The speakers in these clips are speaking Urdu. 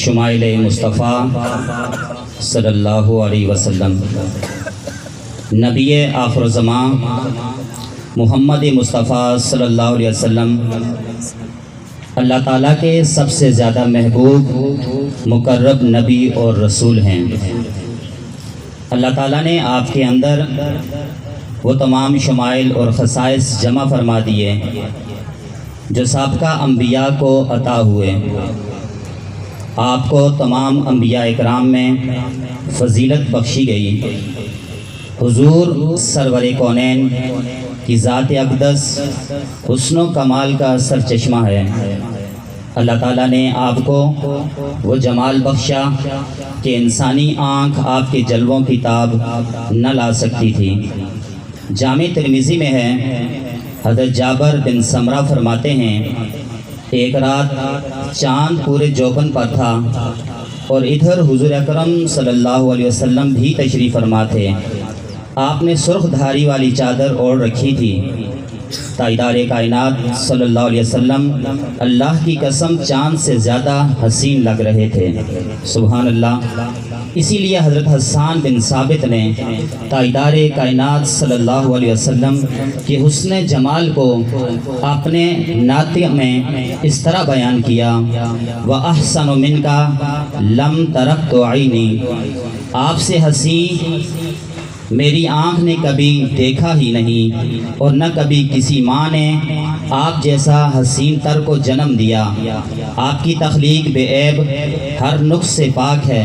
شمائل مصطفیٰ صلی اللہ علیہ وسلم، نبی آخر الزمان محمد مصطفیٰ صلی اللہ علیہ وسلم اللہ تعالیٰ کے سب سے زیادہ محبوب مقرب نبی اور رسول ہیں۔ اللہ تعالیٰ نے آپ کے اندر وہ تمام شمائل اور خصائص جمع فرما دیے جو سابقہ انبیاء کو عطا ہوئے۔ آپ کو تمام انبیاء اکرام میں فضیلت بخشی گئی۔ حضور سرور کونین کی ذات اقدس حسن و کمال کا سرچشمہ ہے۔ اللہ تعالیٰ نے آپ کو وہ جمال بخشا کہ انسانی آنکھ آپ کے جلووں کی تاب نہ لا سکتی تھی۔ جامع ترمذی میں ہے، حضرت جابر بن سمرہ فرماتے ہیں، ایک رات چاند پورے جوبن پر تھا اور ادھر حضور اکرم صلی اللہ علیہ وسلم بھی تشریف فرما تھے۔ آپ نے سرخ دھاری والی چادر اوڑھ رکھی تھی۔ تاجدار کائنات صلی اللہ علیہ وسلم اللہ کی قسم چاند سے زیادہ حسین لگ رہے تھے۔ سبحان اللہ۔ اسی لیے حضرت حسان بن ثابت نے تاجدار کائنات صلی اللہ علیہ وسلم کے حسن جمال کو اپنے نعت میں اس طرح بیان کیا، وَأَحْسَنُ مِنْكَ لَمْ تَرَقْتُ عَيْنِي، آپ سے حسین میری آنکھ نے کبھی دیکھا ہی نہیں، اور نہ کبھی کسی ماں نے آپ جیسا حسین تر کو جنم دیا۔ آپ کی تخلیق بے عیب، ہر نقص سے پاک ہے۔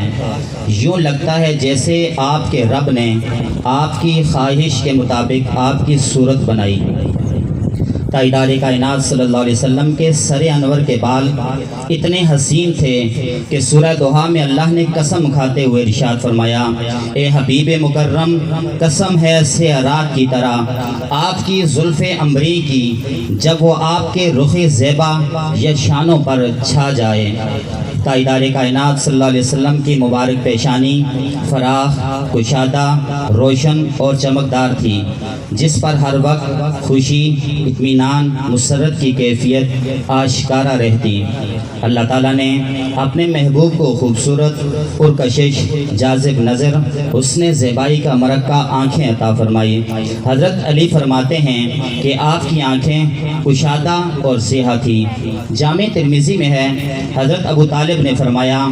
یوں لگتا ہے جیسے آپ کے رب نے آپ کی خواہش کے مطابق آپ کی صورت بنائی۔ تاجدار کائنات صلی اللہ علیہ وسلم کے سر انور کے بال اتنے حسین تھے کہ سورہ دوحہ میں اللہ نے قسم کھاتے ہوئے ارشاد فرمایا، اے حبیب مکرم، قسم ہے سے رات کی طرح آپ کی زلف عنبری کی، جب وہ آپ کے رخ زیبا یا شانوں پر چھا جائے۔ تاجدار کائنات صلی اللہ علیہ وسلم کی مبارک پیشانی فراخ، کشادہ، روشن اور چمکدار تھی، جس پر ہر وقت خوشی، اطمینان، مسرت کی کیفیت آشکارا رہتی۔ اللہ تعالیٰ نے اپنے محبوب کو خوبصورت، پرکشش، جاذب نظر، حسن زیبائی کا مرکہ آنکھیں عطا فرمائی۔ حضرت علی فرماتے ہیں کہ آپ کی آنکھیں کشادہ اور سیاہ تھی۔ جامع ترمذی میں ہے، حضرت ابو طالب نے فرمایا،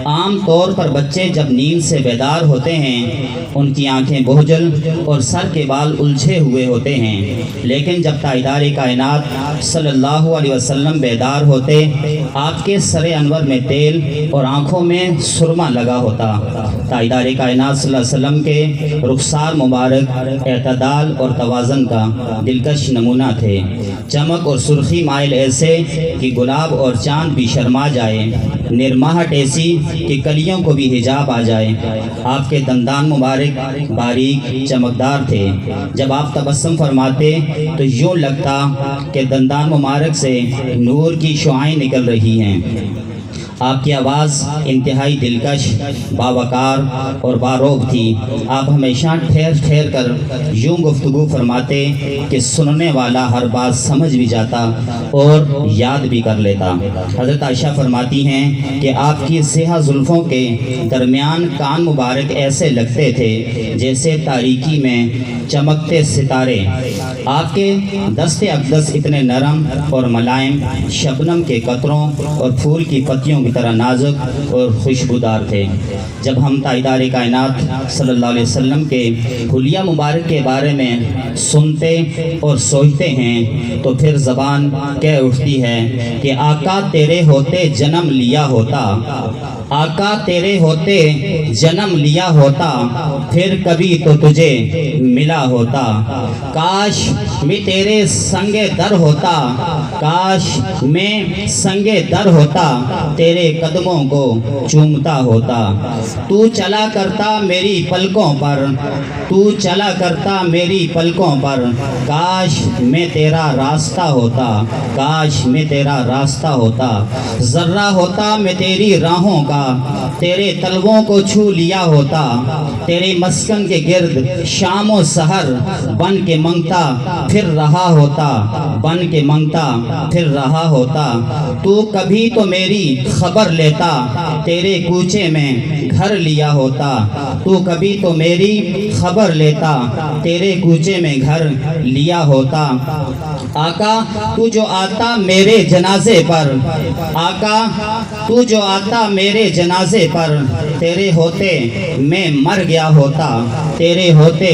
عام طور پر بچے جب نیند سے بیدار ہوتے ہیں ان کی آنکھیں بوجھل اور سر کے بال الجھے ہوئے ہوتے ہیں، لیکن جب تاجدار کائنات صلی اللہ علیہ وسلم بیدار ہوتے، آپ کے سر انور میں تیل اور آنکھوں میں سرما لگا ہوتا۔ تاجدار کائنات صلی اللہ علیہ وسلم کے رخسار مبارک اعتدال اور توازن کا دلکش نمونہ تھے۔ چمک اور سرخی مائل ایسے کہ گلاب اور چاند بھی شرما جائے، نرماہٹ ایسی کہ کلیوں کو بھی حجاب آ جائے۔ آپ کے دندان مبارک باریک چمکدار تھے۔ جب آپ تبسم فرماتے تو یوں لگتا کہ دندان مبارک سے نور کی شعائیں نکل رہی ہیں۔ آپ کی آواز انتہائی دلکش، باوقار اور باروب تھی۔ آپ ہمیشہ ٹھہر ٹھہر کر یوں گفتگو فرماتے کہ سننے والا ہر بات سمجھ بھی جاتا اور یاد بھی کر لیتا۔ حضرت عائشہ فرماتی ہیں کہ آپ کی سیاہ زلفوں کے درمیان کان مبارک ایسے لگتے تھے جیسے تاریکی میں چمکتے ستارے۔ آپ کے دست اقدس اتنے نرم اور ملائم، شبنم کے قطروں اور پھول کی پتیوں کی طرح نازک اور خوشبودار تھے۔ جب ہم تاجدار کائنات صلی اللہ علیہ وسلم کے حلیہ مبارک کے بارے میں سنتے اور سوچتے ہیں تو پھر زبان کہہ اٹھتی ہے کہ آقا تیرے ہوتے جنم لیا ہوتا، آقا تیرے ہوتے جنم لیا ہوتا، پھر کبھی تو تجھے ملا ہوتا۔ کاش میں تیرے سنگ در ہوتا، کاش میں سنگ در ہوتا، تیرے قدموں کو چومتا ہوتا۔ تو چلا کرتا میری پلکوں پر، تو چلا کرتا میری پلکوں پر، کاش میں تیرا راستہ ہوتا، کاش میں تیرا راستہ ہوتا۔ ذرہ ہوتا میں تیری راہوں کا، تیرے طلبوں کو چھو لیا ہوتا، تیرے مسکن کے گرد شام و سحر بن کے منگتا پھر رہا ہوتا، بن کے منگتا پھر رہا ہوتا۔ تو کبھی تو میری خبر لیتا تیرے کوچے میں گھر لیا ہوتا تو کبھی تو میری خبر لیتا تیرے کوچے میں گھر لیا ہوتا آقا تو جو آتا میرے جنازے پر آقا تو جو آتا میرے جنازے پر تیرے ہوتے میں مر گیا ہوتا تیرے ہوتے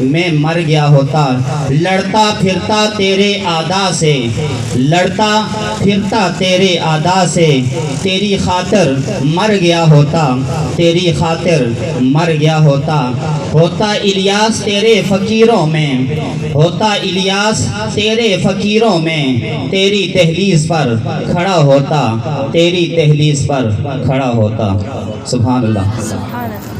میں مر گیا ہوتا لڑتا پھرتا تیرے اعداء سے لڑتا پھرتا تیرے اعداء سے تیری خاطر مر گیا ہوتا تیری خاطر مر گیا ہوتا ہوتا الیاس تیرے فقیروں میں ہوتا الیاس تیرے فقیروں میں تیری دہلیز پر کھڑا ہوتا تیری دہلیز پر کھڑا ہوتا سبحان اللہ